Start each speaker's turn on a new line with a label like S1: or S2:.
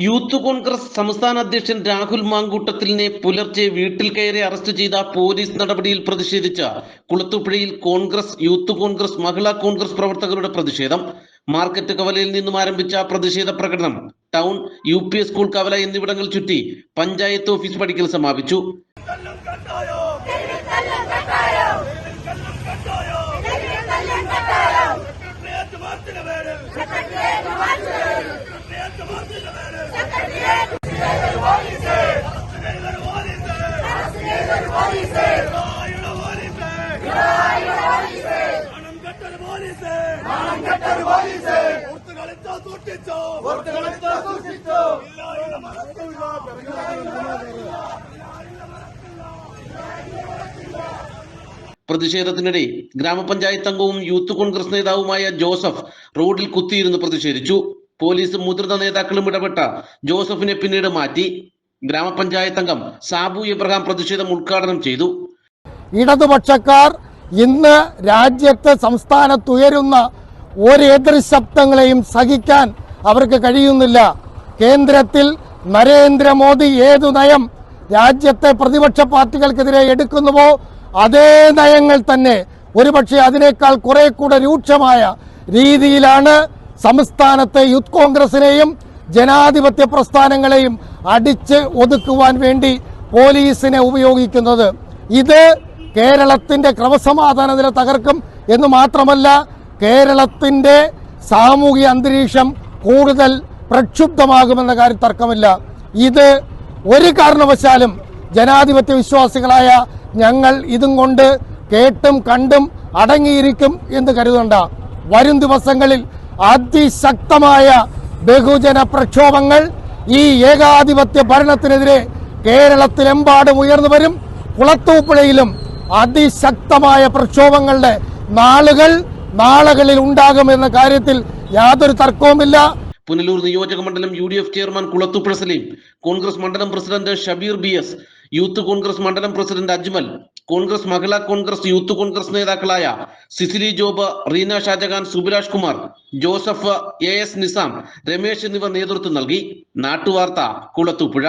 S1: Youth Congress സംസ്ഥാന അധ്യക്ഷൻ രാഹുൽ മാങ്കൂട്ടത്തിലിനെ പുലർച്ചെ വീട്ടിൽ കയറി അറസ്റ്റ് ചെയ്ത പോലീസ് നടപടിയിൽ പ്രതിഷേധിച്ച കുളത്തൂപ്പുഴയിൽ യൂത്ത് കോൺഗ്രസ് മഹിളാ കോൺഗ്രസ് പ്രവർത്തകരുടെ പ്രതിഷേധം. മാർക്കറ്റ് കവലയിൽ നിന്നും ആരംഭിച്ച പ്രതിഷേധ പ്രകടനം ടൗൺ, UP സ്കൂൾ കവല എന്നിവിടങ്ങൾ ചുറ്റി പഞ്ചായത്ത് ഓഫീസ് പടിക്കൽ സമാപിച്ചു. പ്രതിഷേധത്തിനിടെ ഗ്രാമപഞ്ചായത്ത് അംഗവും യൂത്ത് കോൺഗ്രസ് നേതാവുമായ ജോസഫ് റോഡിൽ കുത്തിയിരുന്ന് പ്രതിഷേധിച്ചു. പോലീസും മുതിർന്ന നേതാക്കളും ഇടപെട്ട ജോസഫിനെ പിന്നീട് മാറ്റി. ഗ്രാമപഞ്ചായത്ത് അംഗം സാബു എബ്രഹാം പ്രതിഷേധം ഉദ്ഘാടനം ചെയ്തു.
S2: ഇടതുപക്ഷക്കാർ ഇന്ന് രാജ്യത്ത് സംസ്ഥാനത്തുയരുന്ന ഒരു എതിർശബ്ദങ്ങളെയും സഹിക്കാൻ അവർക്ക് കഴിയുന്നില്ല. കേന്ദ്രത്തിൽ നരേന്ദ്രമോദി ഏതു നയം രാജ്യത്തെ പ്രതിപക്ഷ പാർട്ടികൾക്കെതിരെ എടുക്കുന്നുവോ അതേ നയങ്ങൾ തന്നെ ഒരുപക്ഷെ അതിനേക്കാൾ കുറെ കൂടെ രൂക്ഷമായ രീതിയിലാണ് സംസ്ഥാനത്തെ യൂത്ത് കോൺഗ്രസിനെയും ജനാധിപത്യ പ്രസ്ഥാനങ്ങളെയും അടിച്ച് ഒതുക്കുവാൻ വേണ്ടി പോലീസിനെ ഉപയോഗിക്കുന്നത്. ഇത് കേരളത്തിന്റെ ക്രമസമാധാന നില തകർക്കും എന്ന് മാത്രമല്ല, കേരളത്തിന്റെ സാമൂഹിക അന്തരീക്ഷം കൂടുതൽ പ്രക്ഷുബ്ധമാകുമെന്ന കാര്യം തർക്കമില്ല. ഇത് ഒരു കാരണവശാലും ജനാധിപത്യ വിശ്വാസികളായ ഞങ്ങൾ ഇതും കൊണ്ട് കേട്ടും കണ്ടും അടങ്ങിയിരിക്കും എന്ന് കരുതണ്ട. വരും ദിവസങ്ങളിൽ അതിശക്തമായ ബഹുജന പ്രക്ഷോഭങ്ങൾ ഈ ഏകാധിപത്യ ഭരണത്തിനെതിരെ കേരളത്തിലെമ്പാടും ഉയർന്നു വരും. കുളത്തൂപ്പുഴയിലും അതിശക്തമായ പ്രക്ഷോഭങ്ങളുടെ നാളുകളിൽ ഉണ്ടാകുമെന്ന കാര്യത്തിൽ യാതൊരു തർക്കവുമില്ല.
S1: പുനലൂർ നിയോജക മണ്ഡലം UDF ചെയർമാൻ കുളത്തൂപ്പുഴ സലീം, കോൺഗ്രസ് മണ്ഡലം president Shabeer BS, youth Congress മണ്ഡലം പ്രസിഡന്റ് അജ്മൽ, കോൺഗ്രസ് മഹിളാ കോൺഗ്രസ് യൂത്ത് കോൺഗ്രസ് നേതാക്കളായ സിസിലി ജോബ്, റീന ഷാജഹാൻ, സുബിരാജ് കുമാർ, ജോസഫ്, AS നിസാം, രമേശ് എന്നിവർ നേതൃത്വം നൽകി. നാട്ടുവാർത്ത കുളത്തൂപ്പുഴ.